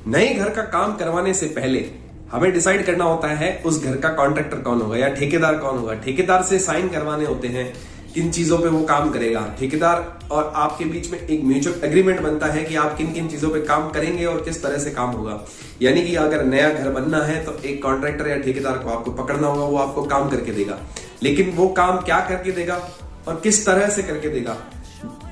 नए घर का काम करवाने से पहले हमें डिसाइड करना होता है उस घर का कॉन्ट्रैक्टर कौन होगा या ठेकेदार कौन होगा। ठेकेदार से साइन करवाने होते हैं किन चीजों पे वो काम करेगा। ठेकेदार और आपके बीच में एक म्यूचुअल एग्रीमेंट बनता है कि आप किन किन चीजों पे काम करेंगे और किस तरह से काम होगा। यानी कि अगर नया घर बनना है तो एक कॉन्ट्रैक्टर या ठेकेदार को आपको पकड़ना होगा, वो आपको काम करके देगा। लेकिन वो काम क्या करके देगा और किस तरह से करके देगा,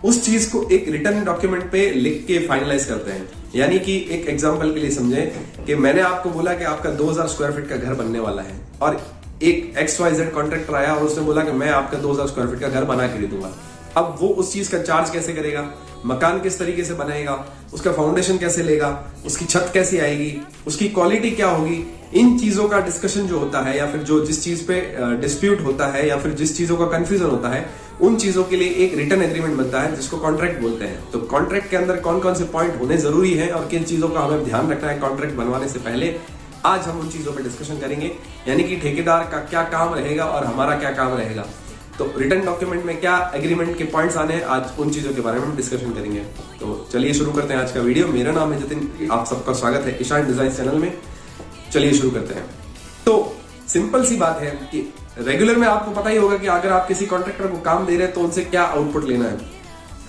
उस चीज को एक रिटर्न डॉक्यूमेंट पे लिख के फाइनलाइज करते हैं। यानी कि एक एग्जांपल के लिए समझे कि मैंने आपको बोला कि आपका 2000 स्क्वायर फीट का घर बनने वाला है और एक XYZ कॉन्ट्रैक्टर आया और उसने बोला कि मैं आपका 2000 स्क्वायर फीट का घर बना के दे दूंगा। अब वो उस चीज का चार्ज कैसे करेगा, मकान किस तरीके से बनाएगा, उसका फाउंडेशन कैसे लेगा, उसकी छत कैसे आएगी, उसकी क्वालिटी क्या होगी, इन चीजों का डिस्कशन जो होता है या फिर जो जिस चीज पे डिस्प्यूट होता है या फिर जिस चीजों का कंफ्यूजन होता है, उन चीजों के लिए एक रिटर्न एग्रीमेंट बनता है जिसको कॉन्ट्रैक्ट बोलते हैं। तो कॉन्ट्रैक्ट के अंदर कौन कौन से पॉइंट होने जरूरी है और किन चीजों का हमें ध्यान रखना है कॉन्ट्रैक्ट बनवाने से पहले, आज हम उन चीजों पर डिस्कशन करेंगे। यानी कि ठेकेदार का क्या काम रहेगा और हमारा क्या काम रहेगा। तो रिटर्न डॉक्यूमेंट में क्या एग्रीमेंट के पॉइंट्स आने हैं, आज उन चीजों के बारे में हम डिस्कशन करेंगे। तो चलिए शुरू करते हैं आज का वीडियो। मेरा नाम है जतिन, आप सबका स्वागत है ईशान डिजाइन चैनल में। चलिए शुरू करते हैं। तो सिंपल सी बात है कि रेगुलर में आपको पता ही होगा कि अगर आप किसी कॉन्ट्रैक्टर को काम दे रहे हैं तो उनसे क्या आउटपुट लेना है।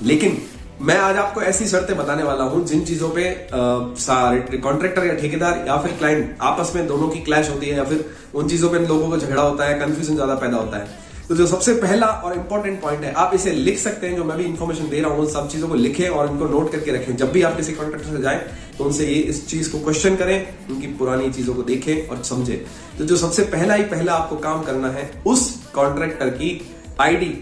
लेकिन मैं आज आपको ऐसी शर्तें बताने वाला हूं जिन चीजों पे कॉन्ट्रैक्टर या ठेकेदार या फिर क्लाइंट आपस में दोनों की क्लैश होती है या फिर उन चीजों पे लोगों को झगड़ा होता है, कंफ्यूजन ज्यादा पैदा होता है। तो जो सबसे पहला और इंपॉर्टेंट पॉइंट है, आप इसे लिख सकते हैं, जो मैं भी इंफॉर्मेशन दे रहा हूं उन सब चीजों को लिखें और इनको नोट करके रखें। जब भी आप किसी कॉन्ट्रैक्टर से जाएं तो उनसे ये इस चीज को क्वेश्चन करें, उनकी पुरानी चीजों को देखें और समझें। तो जो सबसे पहला आपको काम करना है, उस कॉन्ट्रैक्टर की आईडी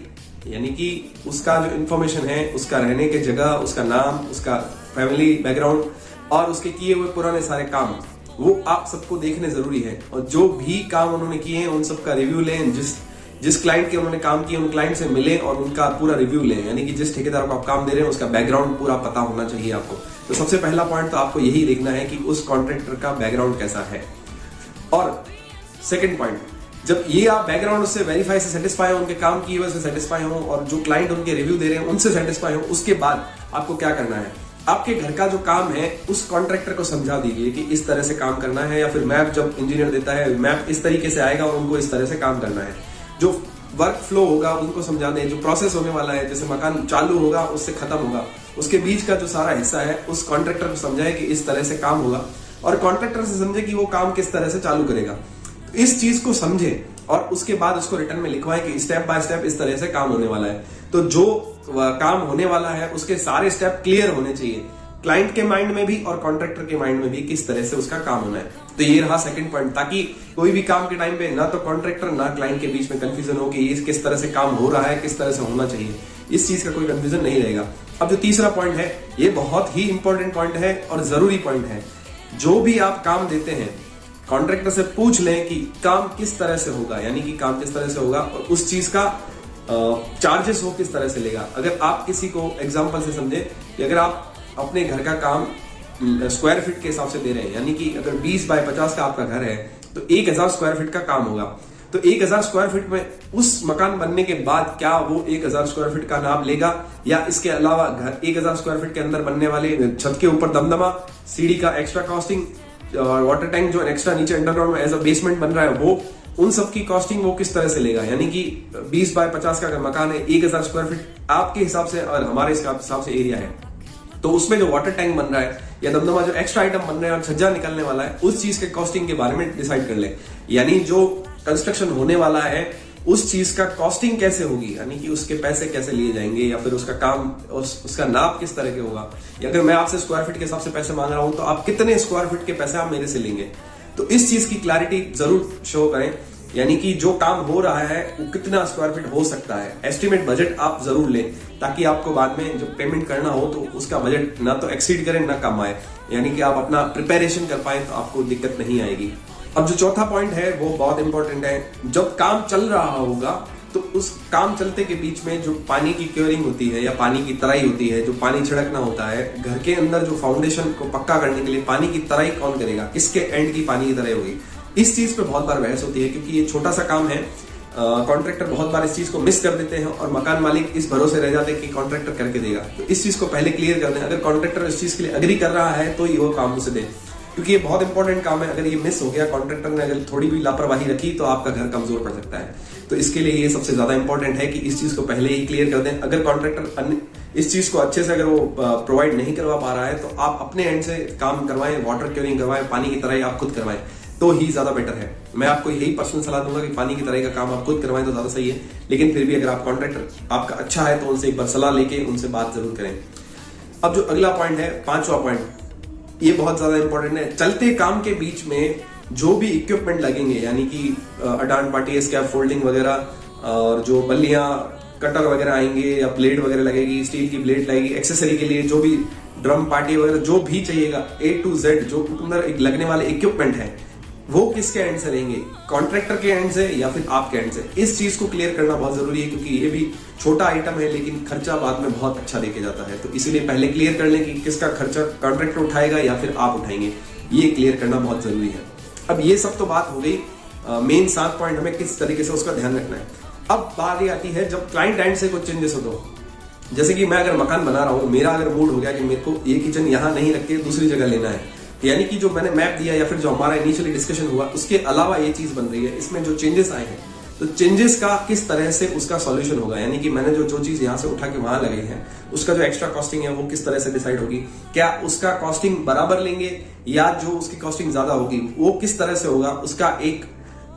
यानी कि उसका जो इंफॉर्मेशन है, उसका रहने की जगह, उसका नाम, उसका फैमिली बैकग्राउंड और उसके किए हुए पुराने सारे काम, वो आप सबको देखने जरूरी है। और जो भी काम उन्होंने किए हैं उन सबका रिव्यू लें। जिस क्लाइंट के उन्होंने काम किए उन क्लाइंट से मिलें और उनका पूरा रिव्यू लें। यानी कि जिस ठेकेदार को आप काम दे रहे हैं उसका बैकग्राउंड पूरा पता होना चाहिए आपको। तो सबसे पहला पॉइंट तो आपको यही देखना है कि उस कॉन्ट्रैक्टर का बैकग्राउंड कैसा है। और सेकेंड पॉइंट, जब ये आप बैकग्राउंड उससे वेरीफाई से सेटिस्फाई हो, उनके काम की वजह से सेटिस्फाई हो और जो क्लाइंट उनके रिव्यू दे रहे हैं उनसे सेटिस्फाई हो, उसके बाद आपको क्या करना है, आपके घर का जो काम है उस कॉन्ट्रैक्टर को समझा दीजिए कि इस तरह से काम करना है। या फिर मैप जब इंजीनियर देता है, मैप इस तरीके से आएगा और उनको इस तरह से काम करना है। जो वर्क फ्लो होगा उनको समझा दें, जो प्रोसेस होने वाला है, जैसे मकान चालू होगा उससे खत्म होगा, उसके बीच का जो सारा हिस्सा है उस कॉन्ट्रैक्टर को समझाए कि इस तरह से काम होगा और कॉन्ट्रैक्टर से समझे कि वो काम किस तरह से चालू करेगा। इस चीज को समझे और उसके बाद उसको रिटर्न में लिखवाए कि स्टेप बाय स्टेप इस तरह से काम होने वाला है। तो जो काम होने वाला है उसके सारे स्टेप क्लियर होने चाहिए, क्लाइंट के माइंड में भी और कॉन्ट्रैक्टर के माइंड में भी, किस तरह से उसका काम होना है। तो ये रहा सेकंड पॉइंट, ताकि कोई भी काम के टाइम पे ना तो कॉन्ट्रैक्टर ना क्लाइंट के बीच में कंफ्यूजन हो कि ये किस तरह से काम हो रहा है, किस तरह से होना चाहिए। इस चीज का कोई कंफ्यूजन नहीं रहेगा। अब जो तीसरा पॉइंट है, ये बहुत ही इंपॉर्टेंट पॉइंट है और जरूरी पॉइंट है। जो भी आप काम देते हैं कॉन्ट्रैक्टर से पूछ लें कि काम किस तरह से होगा, यानी कि काम किस तरह से होगा और उस चीज का चार्जेस वो किस तरह से लेगा। अगर आप किसी को एग्जांपल से समझे कि अगर आप अपने घर का काम स्क्वायर फीट के हिसाब से दे रहे हैं, यानी कि अगर 20 बाय 50 का आपका घर है तो 1000 स्क्वायर फीट का काम होगा। तो 1000 स्क्वायर फीट में उस मकान बनने के बाद क्या वो 1000 स्क्वायर फीट का नाम लेगा, या इसके अलावा घर 1000 स्क्वायर फीट के अंदर बनने वाले छत के ऊपर दमदमा, सीढ़ी का एक्स्ट्रा कॉस्टिंग, वाटर टैंक जो एक्स्ट्रा नीचे अंडरग्राउंड में एज अ बेसमेंट बन रहा है, वो उन सब की कॉस्टिंग वो किस तरह से लेगा। यानी कि 20 बाय 50 का अगर मकान है, 1000 स्क्वायर फीट आपके हिसाब से और हमारे हिसाब से एरिया है, तो उसमें जो वाटर टैंक बन रहा है या दमदमा जो एक्स्ट्रा आइटम बन रहे हैं और छज्जा निकलने वाला है, उस चीज के कॉस्टिंग के बारे में डिसाइड कर ले। यानी जो कंस्ट्रक्शन होने वाला है उस चीज का कॉस्टिंग कैसे होगी, यानी कि उसके पैसे कैसे लिए जाएंगे या फिर उसका काम उसका नाप किस तरह के होगा। या अगर मैं आपसे स्क्वायर फीट के हिसाब से पैसे मांग रहा हूं तो आप कितने स्क्वायर फीट के पैसे आप मेरे से लेंगे। तो इस चीज की क्लैरिटी जरूर शो करें, यानी कि जो काम हो रहा है वो कितना स्क्वायर फीट हो सकता है। एस्टिमेट बजट आप जरूर लें ताकि आपको बाद में जब पेमेंट करना हो तो उसका बजट ना तो एक्सीड करे ना कम आए, यानी कि आप अपना प्रिपरेशन कर पाए तो आपको दिक्कत नहीं आएगी। अब जो चौथा पॉइंट है वो बहुत इंपॉर्टेंट है। जब काम चल रहा होगा तो उस काम चलते के बीच में जो पानी की क्योरिंग होती है या पानी की तराई होती है, जो पानी छिड़कना होता है, घर के अंदर जो फाउंडेशन को पक्का करने के लिए पानी की तराई कौन करेगा, किसके एंड की पानी की तराई होगी। इस चीज पे बहुत बार बहस होती है क्योंकि ये छोटा सा काम है। कॉन्ट्रैक्टर बहुत बार इस चीज को मिस कर देते हैं और मकान मालिक इस भरोसे रह जाते हैं कि कॉन्ट्रैक्टर करके देगा। तो इस चीज को पहले क्लियर कर दें। अगर कॉन्ट्रैक्टर इस चीज के लिए अग्री कर रहा है तो ही वो काम उसे दे। क्योंकि ये बहुत इंपॉर्टेंट काम है। अगर ये मिस हो गया, कॉन्ट्रैक्टर ने अगर थोड़ी भी लापरवाही रखी, तो आपका घर कमजोर पड़ सकता है। तो इसके लिए ये सबसे ज्यादा इंपॉर्टेंट है कि इस चीज को पहले ही क्लियर कर दें। अगर कॉन्ट्रैक्टर इस चीज को अच्छे से अगर वो प्रोवाइड नहीं करवा पा रहा है, तो आप अपने एंड से काम करवाएं, वाटर क्योरिंग करवाएं, पानी की तरह आप खुद करवाएं, तो ही ज्यादा बेटर है। मैं आपको यही पर्सनल सलाह दूंगा कि पानी की तरह का काम आप खुद करवाएं तो ज्यादा सही है। लेकिन फिर भी अगर आप कॉन्ट्रैक्टर आपका अच्छा है, तो उनसे एक बार सलाह लेके उनसे बात जरूर करें। अब जो अगला पॉइंट है, 5वां पॉइंट, ये बहुत ज्यादा इंपॉर्टेंट है। चलते काम के बीच में जो भी इक्विपमेंट लगेंगे, यानी कि अडान पार्टी, स्कैफ फोल्डिंग वगैरह, और जो बल्लियां कटर वगैरह आएंगे या ब्लेड वगैरह लगेगी, स्टील की ब्लेड लगेगी, एक्सेसरी के लिए जो भी ड्रम पार्टी वगैरह जो भी चाहिएगा, A to Z जो अंदर लगने वाले इक्विपमेंट है, वो किसके एंड से लेंगे, कॉन्ट्रैक्टर के एंड से या फिर आपके एंड से? इस चीज को क्लियर करना बहुत जरूरी है, क्योंकि ये भी छोटा आइटम है लेकिन खर्चा बाद में बहुत अच्छा लेके जाता है। तो इसीलिए पहले क्लियर कर लें कि किसका खर्चा कॉन्ट्रैक्टर उठाएगा या फिर आप उठाएंगे, ये क्लियर करना बहुत जरूरी है। अब ये सब तो बात हो गई, मेन 7 पॉइंट हमें किस तरीके से उसका ध्यान रखना है। अब बारी आती है जब क्लाइंट एंड से कुछ चेंजेस हो, तो जैसे कि मैं अगर मकान बना रहा हूं, मेरा अगर मूड हो गया कि मेरे को ये किचन यहां नहीं रख के दूसरी जगह लेना है, यानी कि जो मैंने मैप दिया या फिर जो हमारा इनिशियली डिस्कशन हुआ, उसके अलावा ये चीज बन रही है, इसमें जो चेंजेस आए हैं, तो चेंजेस का किस तरह से उसका सॉल्यूशन होगा, यानी कि मैंने जो चीज यहां से उठा के वहां लगाई है, उसका जो एक्स्ट्रा कॉस्टिंग है वो किस तरह से डिसाइड होगी। क्या उसका कॉस्टिंग बराबर लेंगे या जो उसकी कॉस्टिंग ज्यादा होगी वो किस तरह से होगा, उसका एक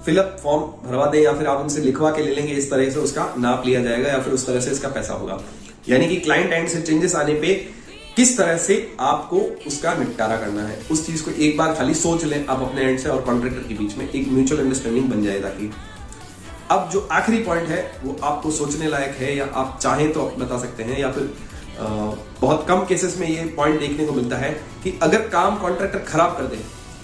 फिलअप फॉर्म भरवा दें या फिर आप उनसे लिखवा के ले लेंगे, इस तरह से उसका नाप लिया जाएगा या फिर उस तरह से इसका पैसा होगा। यानी कि क्लाइंट एंड से चेंजेस आने पे किस तरह से आपको उसका निपटारा करना है, उस चीज को एक बार खाली सोच लें आप अपने एंड से और कॉन्ट्रैक्टर के बीच में एक म्यूचुअल अंडरस्टैंडिंग बन जाए। ताकि अब जो आखिरी पॉइंट है वो आपको सोचने लायक है, या आप चाहें तो आप बता सकते हैं, या फिर बहुत कम केसेस में ये पॉइंट देखने को मिलता है कि अगर काम कॉन्ट्रैक्टर खराब कर दे,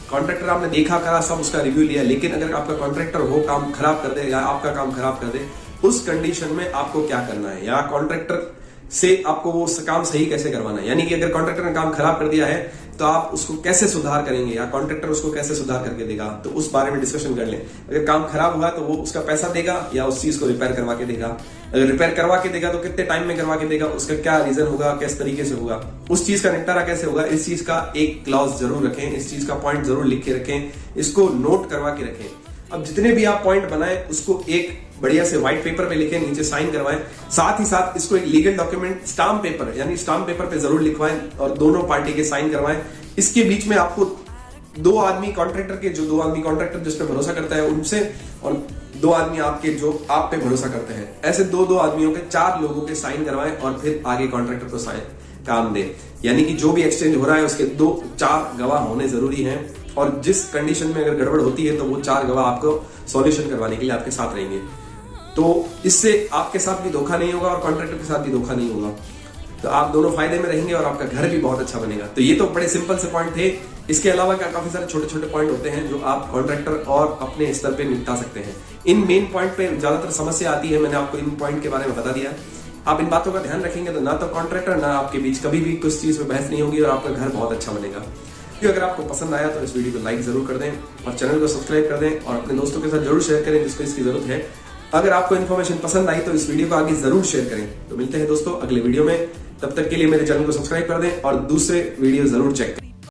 कॉन्ट्रैक्टर आपने देखा करा सब उसका रिव्यू लिया, लेकिन अगर आपका कॉन्ट्रैक्टर वो काम खराब कर दे या आपका काम खराब कर दे, उस कंडीशन में आपको क्या करना है, या कॉन्ट्रैक्टर से आपको वो काम सही कैसे करवाना है। यानी कि अगर कॉन्ट्रैक्टर ने काम खराब कर दिया है तो आप उसको कैसे सुधार करेंगे, या कॉन्ट्रैक्टर उसको कैसे सुधार करके देगा, तो उस बारे में डिस्कशन कर लें। अगर काम खराब हुआ तो वो उसका पैसा देगा या उस चीज को रिपेयर करवा के देगा, अगर रिपेयर करवा के देगा तो कितने टाइम में करवा के देगा, उसका क्या रीजन होगा, किस तरीके से होगा, उस चीज का निपटारा कैसे होगा, इस चीज का एक क्लॉज जरूर रखें, इस चीज का पॉइंट जरूर लिख के रखें, इसको नोट करवा के रखें। अब जितने भी आप पॉइंट बनाएं उसको एक बढ़िया से व्हाइट पेपर पे लिखें, नीचे साइन करवाएं, साथ ही साथ इसको एक लीगल डॉक्यूमेंट स्टाम्प पेपर यानी स्टाम्प पेपर पे जरूर लिखवाएं और दोनों पार्टी के साइन करवाएं। इसके बीच में आपको 2 आदमी कॉन्ट्रैक्टर के, जो 2 आदमी कॉन्ट्रैक्टर जिस पे भरोसा करता है उनसे, और 2 आदमी आपके जो आप पे भरोसा करते हैं, ऐसे 2 आदमियों के 4 लोगों के साइन करवाएं और फिर आगे कॉन्ट्रैक्टर को साइन काम दें। यानी कि जो भी एक्सचेंज हो रहा है उसके 2-4 गवाह होने जरूरी हैं, और जिस कंडीशन में अगर गड़बड़ होती है तो वो 4 गवाह आपको सॉल्यूशन करवाने के लिए आपके साथ रहेंगे। तो इससे आपके साथ भी धोखा नहीं होगा और कॉन्ट्रैक्टर के साथ भी धोखा नहीं होगा, तो आप दोनों फायदे में रहेंगे और आपका घर भी बहुत अच्छा बनेगा। तो ये तो बड़े सिंपल से पॉइंट थे। इसके अलावा क्या काफी सारे छोटे छोटे पॉइंट होते हैं जो आप कॉन्ट्रैक्टर और अपने स्तर पे निपटा सकते हैं। इन मेन पॉइंट पे ज्यादातर समस्या आती है, मैंने आपको इन पॉइंट के बारे में बता दिया। आप इन बातों का ध्यान रखेंगे तो ना तो कॉन्ट्रैक्टर ना आपके बीच कभी भी कुछ चीज में बहस नहीं होगी और आपका घर बहुत अच्छा बनेगा। अगर आपको पसंद आया तो इस वीडियो को लाइक जरूर कर दें और चैनल को सब्सक्राइब कर दें और अपने दोस्तों के साथ जरूर शेयर करें जिसको इसकी जरूरत है। अगर आपको इन्फॉर्मेशन पसंद आई तो इस वीडियो को आगे जरूर शेयर करें। तो मिलते हैं दोस्तों अगले वीडियो में, तब तक के लिए मेरे चैनल को सब्सक्राइब कर दें और दूसरे वीडियो जरूर चेक करें।